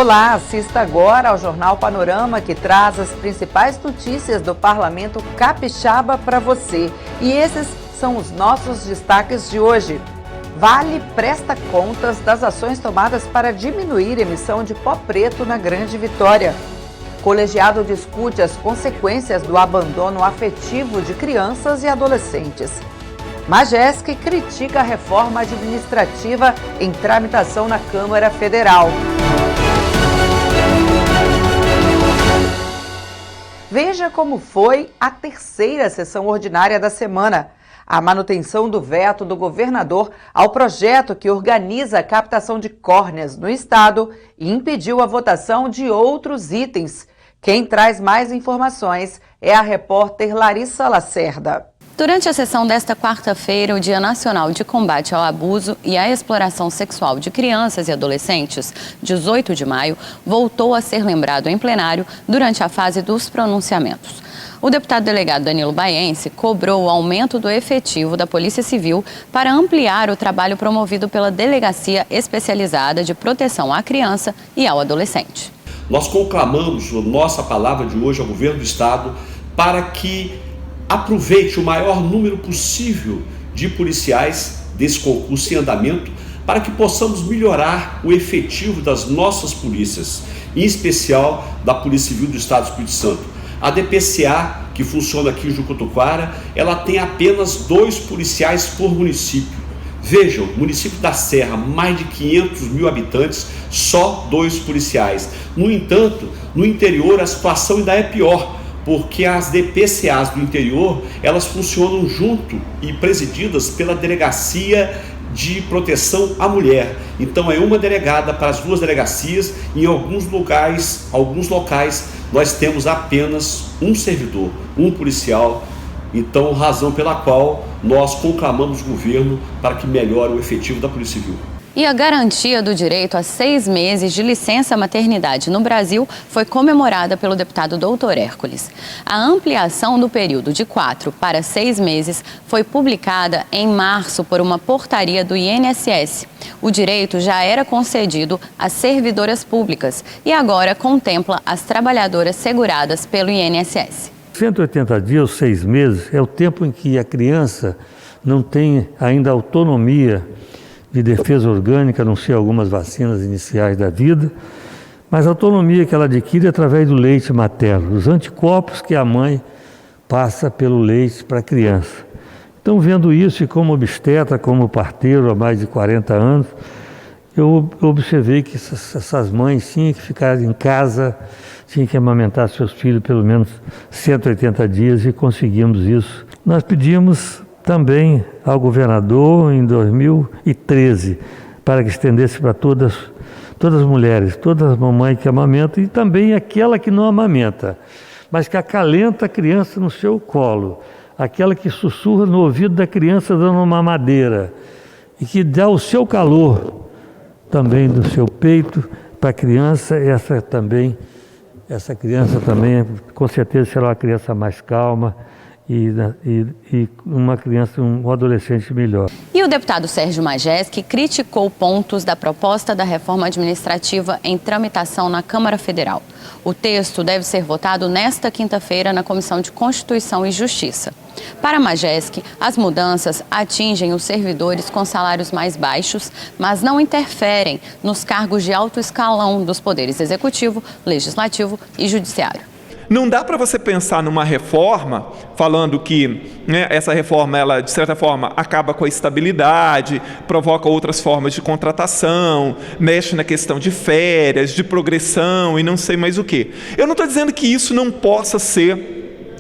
Olá, assista agora ao Jornal Panorama, que traz as principais notícias do Parlamento Capixaba para você. E esses são os nossos destaques de hoje. Vale presta contas das ações tomadas para diminuir a emissão de pó preto na Grande Vitória. Colegiado discute as consequências do abandono afetivo de crianças e adolescentes. Majesc critica a reforma administrativa em tramitação na Câmara Federal. Veja como foi a terceira sessão ordinária da semana. A manutenção do veto do governador ao projeto que organiza a captação de córneas no estado e impediu a votação de outros itens. Quem traz mais informações é a repórter Larissa Lacerda. Durante a sessão desta quarta-feira, o Dia Nacional de Combate ao Abuso e à Exploração Sexual de Crianças e Adolescentes, 18 de maio, voltou a ser lembrado em plenário durante a fase dos pronunciamentos. O deputado delegado Danilo Baiense cobrou o aumento do efetivo da Polícia Civil para ampliar o trabalho promovido pela Delegacia Especializada de Proteção à Criança e ao Adolescente. Nós conclamamos a nossa palavra de hoje ao governo do estado para que aproveite o maior número possível de policiais desse concurso em andamento para que possamos melhorar o efetivo das nossas polícias, em especial da Polícia Civil do Estado do Espírito Santo. A DPCA, que funciona aqui em Jucutuquara, ela tem apenas 2 policiais por município. Vejam, município da Serra, mais de 500 mil habitantes, só 2 policiais. No entanto, no interior a situação ainda é pior, porque as DPCAs do interior, elas funcionam junto e presididas pela Delegacia de Proteção à Mulher. Então é uma delegada para as 2 delegacias, e em alguns locais nós temos apenas um servidor, um policial. Então, razão pela qual nós conclamamos o governo para que melhore o efetivo da Polícia Civil. E a garantia do direito a 6 meses de licença maternidade no Brasil foi comemorada pelo deputado Doutor Hércules. A ampliação do período de 4 para 6 meses foi publicada em março por uma portaria do INSS. O direito já era concedido às servidoras públicas e agora contempla as trabalhadoras seguradas pelo INSS. 180 dias, 6 meses, é o tempo em que a criança não tem ainda autonomia de defesa orgânica, a não ser algumas vacinas iniciais da vida, mas a autonomia que ela adquire através do leite materno, os anticorpos que a mãe passa pelo leite para a criança. Então, vendo isso, e como obstetra, como parteiro há mais de 40 anos, eu observei que essas mães tinham que ficar em casa, tinham que amamentar seus filhos pelo menos 180 dias, e conseguimos isso. Nós pedimos também ao governador em 2013 para que estendesse para todas as mulheres, todas as mamães que amamentam, e também aquela que não amamenta, mas que acalenta a criança no seu colo, aquela que sussurra no ouvido da criança dando uma mamadeira e que dá o seu calor também do seu peito para a criança. Essa criança também com certeza será uma criança mais calma e uma criança, um adolescente melhor. E o deputado Sérgio Majesc criticou pontos da proposta da reforma administrativa em tramitação na Câmara Federal. O texto deve ser votado nesta quinta-feira na Comissão de Constituição e Justiça. Para Majesc, as mudanças atingem os servidores com salários mais baixos, mas não interferem nos cargos de alto escalão dos poderes executivo, legislativo e judiciário. Não dá para você pensar numa reforma falando que essa reforma, ela, de certa forma, acaba com a estabilidade, provoca outras formas de contratação, mexe na questão de férias, de progressão e não sei mais o quê. Eu não estou dizendo que isso não possa ser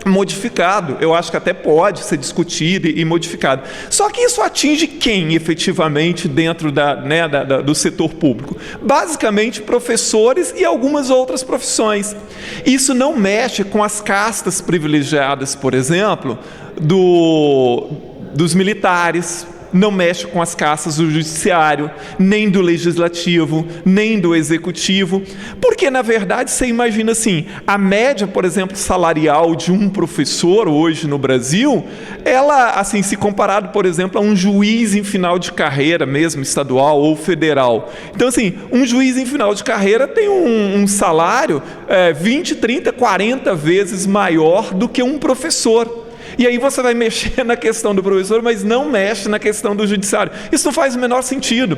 modificado, eu acho que até pode ser discutido e modificado. Só que isso atinge quem efetivamente dentro do setor público? Basicamente professores e algumas outras profissões. Isso não mexe com as castas privilegiadas, por exemplo, dos militares, não mexe com as caças do judiciário, nem do legislativo, nem do executivo, porque, na verdade, você imagina assim, a média, por exemplo, salarial de um professor hoje no Brasil, ela, assim, se comparado, por exemplo, a um juiz em final de carreira, mesmo estadual ou federal. Então, assim, um juiz em final de carreira tem um salário 20, 30, 40 vezes maior do que um professor. E aí você vai mexer na questão do professor, mas não mexe na questão do judiciário. Isso não faz o menor sentido.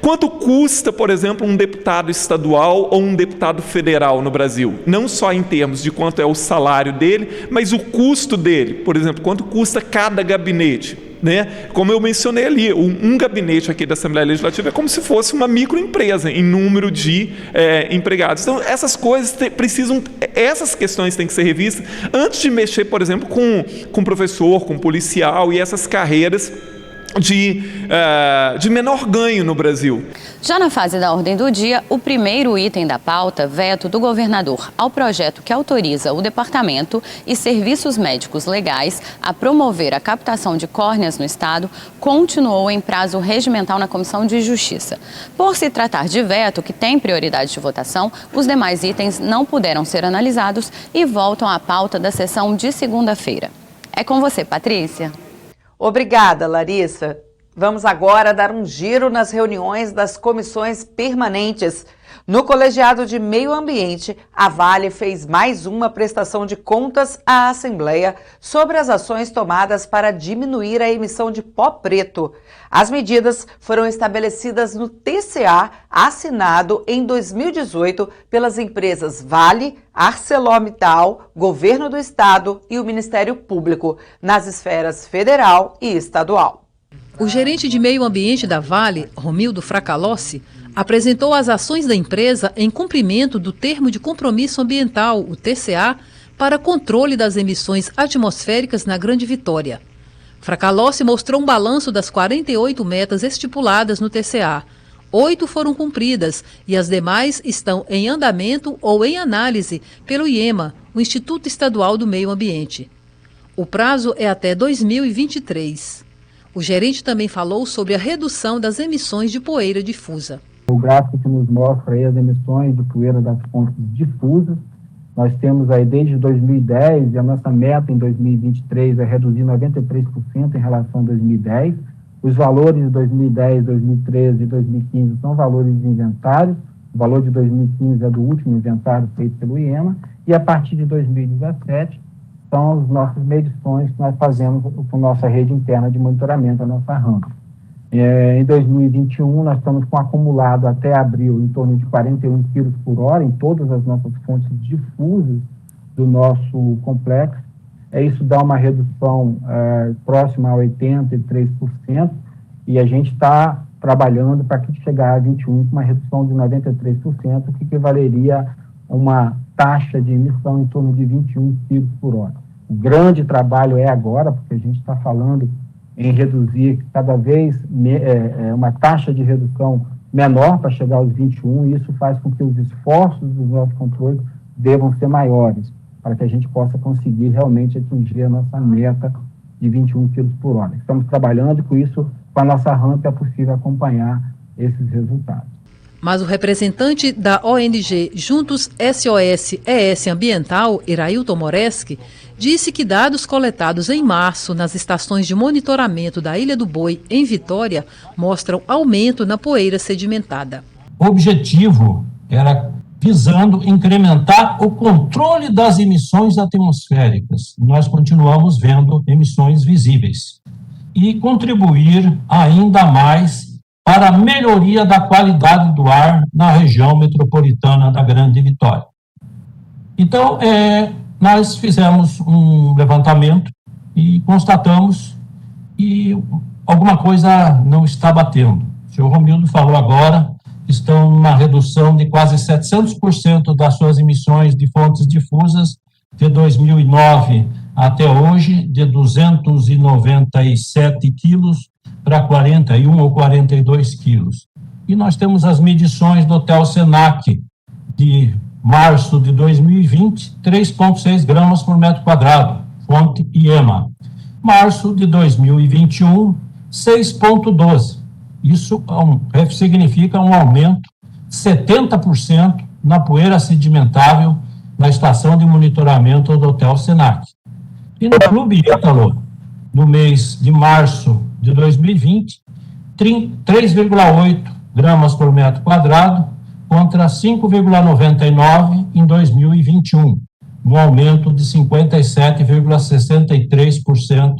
Quanto custa, por exemplo, um deputado estadual ou um deputado federal no Brasil? Não só em termos de quanto é o salário dele, mas o custo dele. Por exemplo, quanto custa cada gabinete? Né? Como eu mencionei ali, um gabinete aqui da Assembleia Legislativa é como se fosse uma microempresa em número de empregados. Então, essas coisas essas questões têm que ser revistas antes de mexer, por exemplo, com professor, com policial e essas carreiras de menor ganho no Brasil. Já na fase da ordem do dia, o primeiro item da pauta, veto do governador ao projeto que autoriza o Departamento e Serviços Médicos Legais a promover a captação de córneas no Estado, continuou em prazo regimental na Comissão de Justiça. Por se tratar de veto que tem prioridade de votação, os demais itens não puderam ser analisados e voltam à pauta da sessão de segunda-feira. É com você, Patrícia. Obrigada, Larissa. Vamos agora dar um giro nas reuniões das comissões permanentes. No Colegiado de Meio Ambiente, a Vale fez mais uma prestação de contas à Assembleia sobre as ações tomadas para diminuir a emissão de pó preto. As medidas foram estabelecidas no TCA, assinado em 2018 pelas empresas Vale, ArcelorMittal, Governo do Estado e o Ministério Público, nas esferas federal e estadual. O gerente de meio ambiente da Vale, Romildo Fracalossi, apresentou as ações da empresa em cumprimento do Termo de Compromisso Ambiental, o TCA, para controle das emissões atmosféricas na Grande Vitória. Fracalossi mostrou um balanço das 48 metas estipuladas no TCA. 8 foram cumpridas e as demais estão em andamento ou em análise pelo IEMA, o Instituto Estadual do Meio Ambiente. O prazo é até 2023. O gerente também falou sobre a redução das emissões de poeira difusa. O gráfico que nos mostra aí as emissões de poeira das fontes difusas. Nós temos aí desde 2010, e a nossa meta em 2023 é reduzir 93% em relação a 2010. Os valores de 2010, 2013 e 2015 são valores de inventário. O valor de 2015 é do último inventário feito pelo IEMA. E a partir de 2017, são as nossas medições que nós fazemos com nossa rede interna de monitoramento, a nossa rampa. Em 2021, nós estamos com acumulado até abril em torno de 41 kg por hora em todas as nossas fontes difusas do nosso complexo. Isso dá uma redução próxima a 83%, e a gente está trabalhando para que chegar a 21 com uma redução de 93%, que equivaleria a uma taxa de emissão em torno de 21 kg por hora. O grande trabalho é agora, porque a gente está falando em reduzir cada vez uma taxa de redução menor para chegar aos 21, e isso faz com que os esforços dos nossos controles devam ser maiores, para que a gente possa conseguir realmente atingir a nossa meta de 21 kg por hora. Estamos trabalhando, e com isso, com a nossa rampa é possível acompanhar esses resultados. Mas o representante da ONG Juntos SOS-ES Ambiental, Irailton Moreski, disse que dados coletados em março nas estações de monitoramento da Ilha do Boi, em Vitória, mostram aumento na poeira sedimentada. O objetivo era visando incrementar o controle das emissões atmosféricas. Nós continuamos vendo emissões visíveis. E contribuir ainda mais para a melhoria da qualidade do ar na região metropolitana da Grande Vitória. Então, nós fizemos um levantamento e constatamos que alguma coisa não está batendo. O senhor Romildo falou agora, estão numa redução de quase 700% das suas emissões de fontes difusas de 2009 até hoje, de 297 quilos para 41 ou 42 quilos. E nós temos as medições do Hotel Senac de março de 2020, 3,6 gramas por metro quadrado, fonte IEMA. Março de 2021, 6,12. Isso significa um aumento de 70% na poeira sedimentável na estação de monitoramento do Hotel Senac. E no Clube Ítalo, no mês de março de 2020, 3,8 gramas por metro quadrado contra 5,99 em 2021, um aumento de 57,63%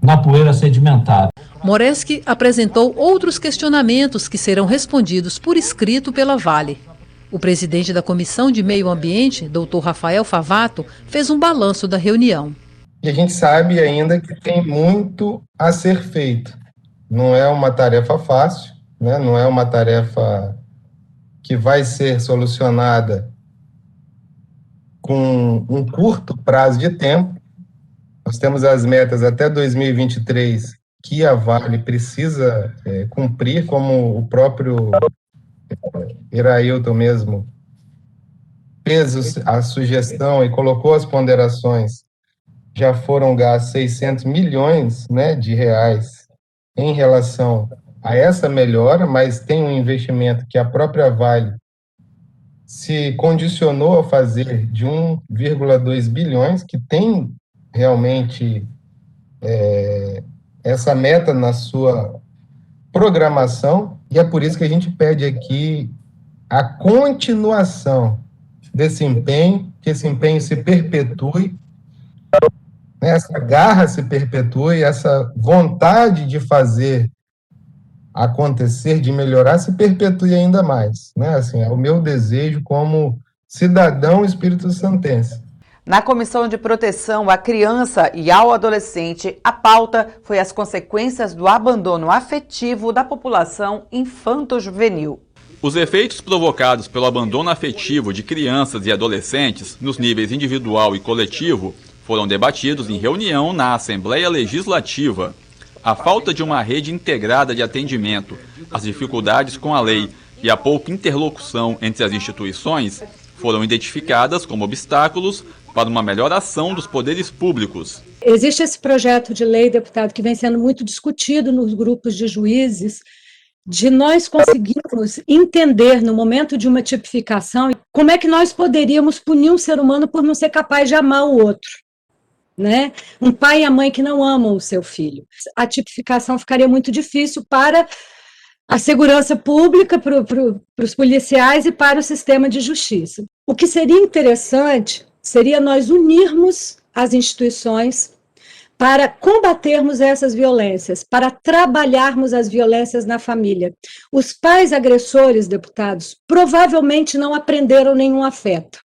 na poeira sedimentada. Moreski apresentou outros questionamentos que serão respondidos por escrito pela Vale. O presidente da Comissão de Meio Ambiente, Dr. Rafael Favato, fez um balanço da reunião. E a gente sabe ainda que tem muito a ser feito. Não é uma tarefa fácil, né? Não é uma tarefa que vai ser solucionada com um curto prazo de tempo. Nós temos as metas até 2023 que a Vale precisa cumprir, como o próprio Irailton mesmo fez a sugestão e colocou as ponderações. Já foram gastos 600 milhões, né, de reais em relação a essa melhora, mas tem um investimento que a própria Vale se condicionou a fazer de 1,2 bilhões, que tem realmente essa meta na sua programação, e é por isso que a gente pede aqui a continuação desse empenho, que esse empenho se perpetue, essa garra se perpetue, essa vontade de fazer acontecer, de melhorar, se perpetue ainda mais, né? Assim, é o meu desejo como cidadão espírito-santense. Na Comissão de Proteção à Criança e ao Adolescente, a pauta foi as consequências do abandono afetivo da população infanto-juvenil. Os efeitos provocados pelo abandono afetivo de crianças e adolescentes nos níveis individual e coletivo foram debatidos em reunião na Assembleia Legislativa. A falta de uma rede integrada de atendimento, as dificuldades com a lei e a pouca interlocução entre as instituições foram identificadas como obstáculos para uma melhor ação dos poderes públicos. Existe esse projeto de lei, deputado, que vem sendo muito discutido nos grupos de juízes, de nós conseguirmos entender, no momento de uma tipificação, como é que nós poderíamos punir um ser humano por não ser capaz de amar o outro. Né? Um pai e a mãe que não amam o seu filho. A tipificação ficaria muito difícil para a segurança pública, para os policiais e para o sistema de justiça. O que seria interessante seria nós unirmos as instituições para combatermos essas violências, para trabalharmos as violências na família. Os pais agressores, deputados, provavelmente não aprenderam nenhum afeto.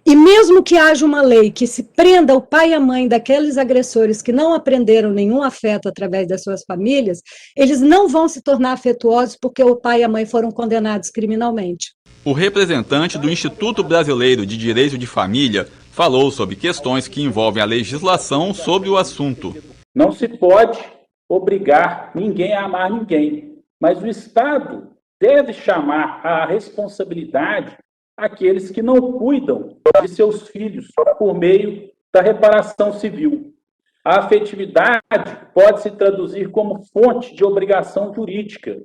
E mesmo que haja uma lei que se prenda o pai e a mãe daqueles agressores que não aprenderam nenhum afeto através das suas famílias, eles não vão se tornar afetuosos porque o pai e a mãe foram condenados criminalmente. O representante do Instituto Brasileiro de Direito de Família falou sobre questões que envolvem a legislação sobre o assunto. Não se pode obrigar ninguém a amar ninguém, mas o Estado deve chamar à responsabilidade aqueles que não cuidam de seus filhos por meio da reparação civil. A afetividade pode se traduzir como fonte de obrigação jurídica,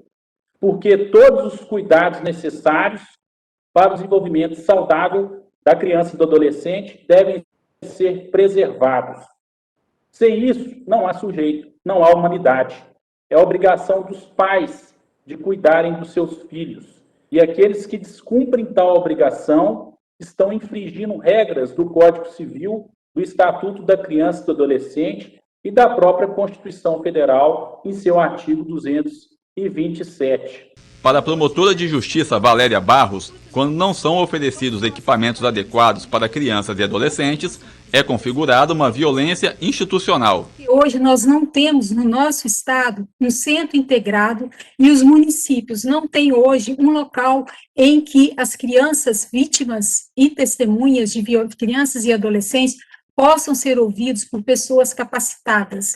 porque todos os cuidados necessários para o desenvolvimento saudável da criança e do adolescente devem ser preservados. Sem isso, não há sujeito, não há humanidade. É a obrigação dos pais de cuidarem dos seus filhos. E aqueles que descumprem tal obrigação estão infringindo regras do Código Civil, do Estatuto da Criança e do Adolescente e da própria Constituição Federal, em seu artigo 227. Para a promotora de justiça Valéria Barros, quando não são oferecidos equipamentos adequados para crianças e adolescentes, é configurada uma violência institucional. Hoje nós não temos no nosso estado um centro integrado e os municípios não têm hoje um local em que as crianças vítimas e testemunhas de crianças e adolescentes possam ser ouvidos por pessoas capacitadas.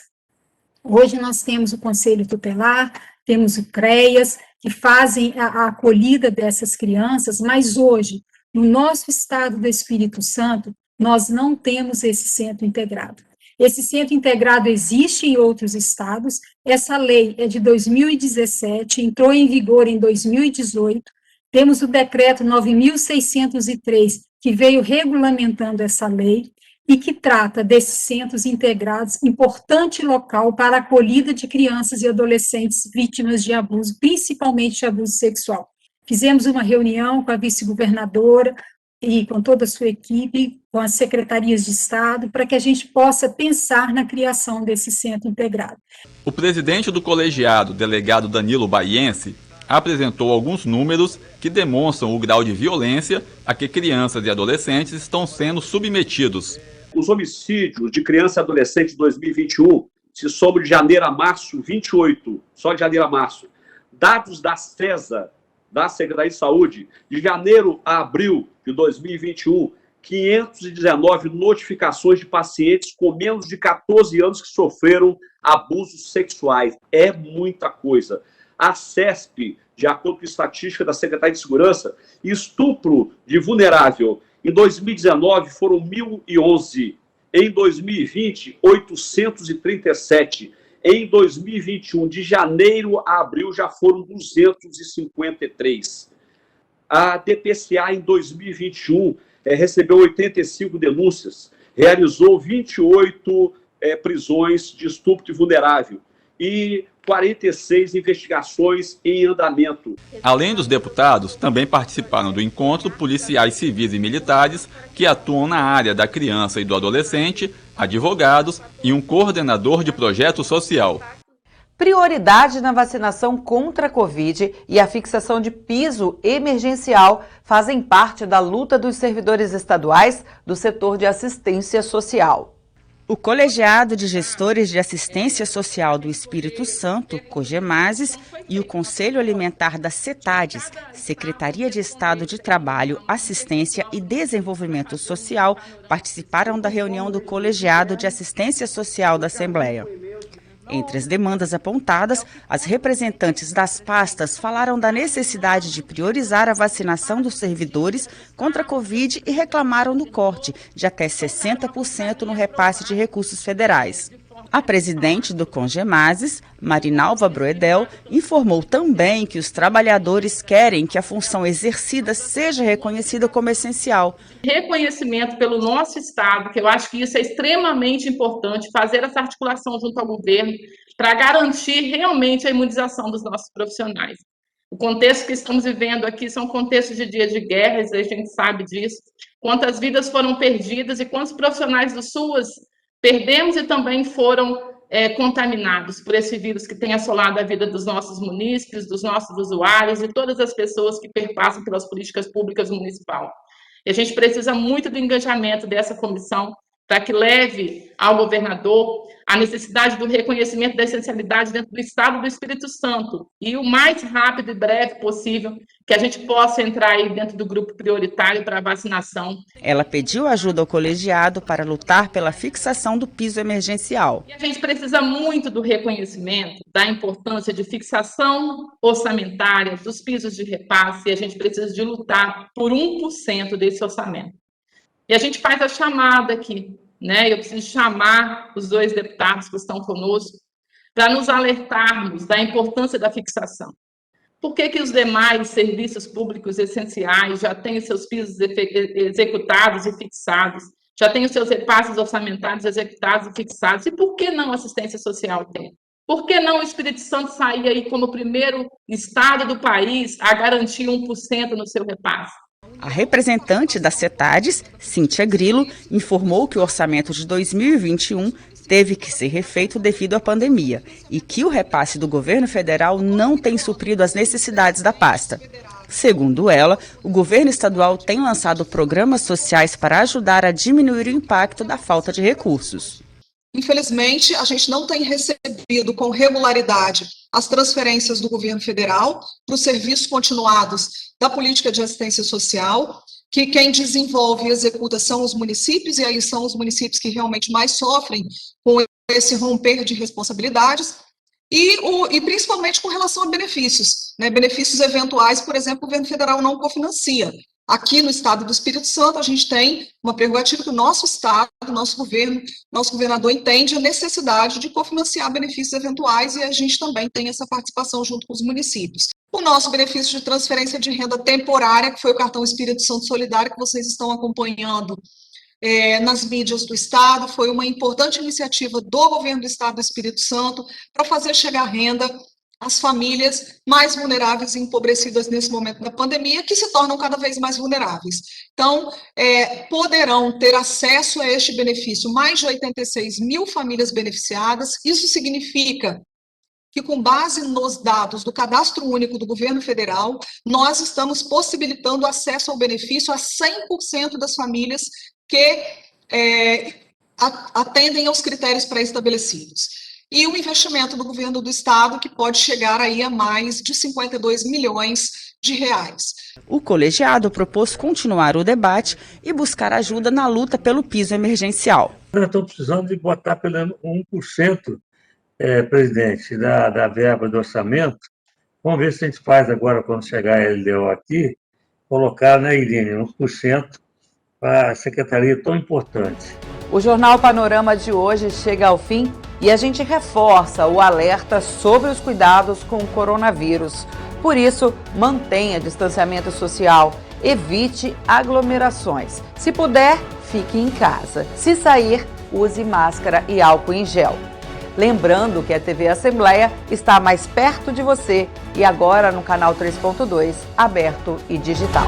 Hoje nós temos o Conselho Tutelar, temos o CREAS, que fazem a acolhida dessas crianças, mas hoje, no nosso estado do Espírito Santo, nós não temos esse centro integrado. Esse centro integrado existe em outros estados. Essa lei é de 2017, entrou em vigor em 2018. Temos o decreto 9.603, que veio regulamentando essa lei e que trata desses centros integrados, importante local para a acolhida de crianças e adolescentes vítimas de abuso, principalmente de abuso sexual. Fizemos uma reunião com a vice-governadora e com toda a sua equipe, com as secretarias de Estado, para que a gente possa pensar na criação desse centro integrado. O presidente do colegiado, delegado Danilo Baiense, apresentou alguns números que demonstram o grau de violência a que crianças e adolescentes estão sendo submetidos. Os homicídios de criança e adolescente de 2021 se somam de janeiro a março, 28, só de janeiro a março. Dados da CESA, da Secretaria de Saúde, de janeiro a abril de 2021, 519 notificações de pacientes com menos de 14 anos que sofreram abusos sexuais. É muita coisa. A CESP, de acordo com a estatística da Secretaria de Segurança, estupro de vulnerável em 2019 foram 1.011, em 2020, 837, em 2021, de janeiro a abril, já foram 253. A DPCA, em 2021, recebeu 85 denúncias, realizou 28 prisões de estupro de vulnerável e 46 investigações em andamento. Além dos deputados, também participaram do encontro policiais civis e militares que atuam na área da criança e do adolescente, advogados e um coordenador de projeto social. Prioridade na vacinação contra a Covid e a fixação de piso emergencial fazem parte da luta dos servidores estaduais do setor de assistência social. O Colegiado de Gestores de Assistência Social do Espírito Santo, COGEMASES, e o Conselho Alimentar da CETADES, Secretaria de Estado de Trabalho, Assistência e Desenvolvimento Social, participaram da reunião do Colegiado de Assistência Social da Assembleia. Entre as demandas apontadas, as representantes das pastas falaram da necessidade de priorizar a vacinação dos servidores contra a Covid e reclamaram do corte de até 60% no repasse de recursos federais. A presidente do COGEMASES, Marinalva Broedel, informou também que os trabalhadores querem que a função exercida seja reconhecida como essencial. Reconhecimento pelo nosso Estado, que eu acho que isso é extremamente importante, fazer essa articulação junto ao governo para garantir realmente a imunização dos nossos profissionais. O contexto que estamos vivendo aqui são contextos de dias de guerra, a gente sabe disso, quantas vidas foram perdidas e quantos profissionais do SUAS perdemos e também foram contaminados por esse vírus que tem assolado a vida dos nossos munícipes, dos nossos usuários e todas as pessoas que perpassam pelas políticas públicas municipais. E a gente precisa muito do engajamento dessa comissão para que leve ao governador a necessidade do reconhecimento da essencialidade dentro do Estado do Espírito Santo e o mais rápido e breve possível que a gente possa entrar aí dentro do grupo prioritário para a vacinação. Ela pediu ajuda ao colegiado para lutar pela fixação do piso emergencial. E a gente precisa muito do reconhecimento da importância de fixação orçamentária dos pisos de repasse e a gente precisa de lutar por 1% desse orçamento. E a gente faz a chamada aqui, né? Eu preciso chamar os dois deputados que estão conosco para nos alertarmos da importância da fixação. Por que os demais serviços públicos essenciais já têm os seus pisos executados e fixados, já têm os seus repasses orçamentários executados e fixados, e por que não a assistência social tem? Por que não o Espírito Santo sair aí como o primeiro estado do país a garantir 1% no seu repasse? A representante da CETADES, Cíntia Grilo, informou que o orçamento de 2021 teve que ser refeito devido à pandemia e que o repasse do governo federal não tem suprido as necessidades da pasta. Segundo ela, o governo estadual tem lançado programas sociais para ajudar a diminuir o impacto da falta de recursos. Infelizmente, a gente não tem recebido com regularidade as transferências do governo federal para os serviços continuados da política de assistência social, que quem desenvolve e executa são os municípios, e aí são os municípios que realmente mais sofrem com esse romper de responsabilidades, e principalmente com relação a benefícios, né? Benefícios eventuais, por exemplo, o governo federal não cofinancia. Aqui no estado do Espírito Santo, a gente tem uma prerrogativa que o nosso estado, nosso governo, nosso governador entende a necessidade de cofinanciar benefícios eventuais e a gente também tem essa participação junto com os municípios. O nosso benefício de transferência de renda temporária, que foi o cartão Espírito Santo Solidário, que vocês estão acompanhando nas mídias do estado, foi uma importante iniciativa do governo do estado do Espírito Santo para fazer chegar renda as famílias mais vulneráveis e empobrecidas nesse momento da pandemia, que se tornam cada vez mais vulneráveis. Então, poderão ter acesso a este benefício mais de 86 mil famílias beneficiadas. Isso significa que, com base nos dados do Cadastro Único do Governo Federal, nós estamos possibilitando acesso ao benefício a 100% das famílias que atendem aos critérios pré-estabelecidos. E o investimento do governo do estado, que pode chegar aí a mais de 52 milhões de reais. O colegiado propôs continuar o debate e buscar ajuda na luta pelo piso emergencial. Nós estamos precisando de botar pelo menos 1%, presidente, da verba do orçamento. Vamos ver se a gente faz agora, quando chegar a LDO aqui, colocar, né, Irene, 1% para a secretaria tão importante. O Jornal Panorama de hoje chega ao fim e a gente reforça o alerta sobre os cuidados com o coronavírus. Por isso, mantenha distanciamento social, evite aglomerações. Se puder, fique em casa. Se sair, use máscara e álcool em gel. Lembrando que a TV Assembleia está mais perto de você e agora no canal 3.2, aberto e digital.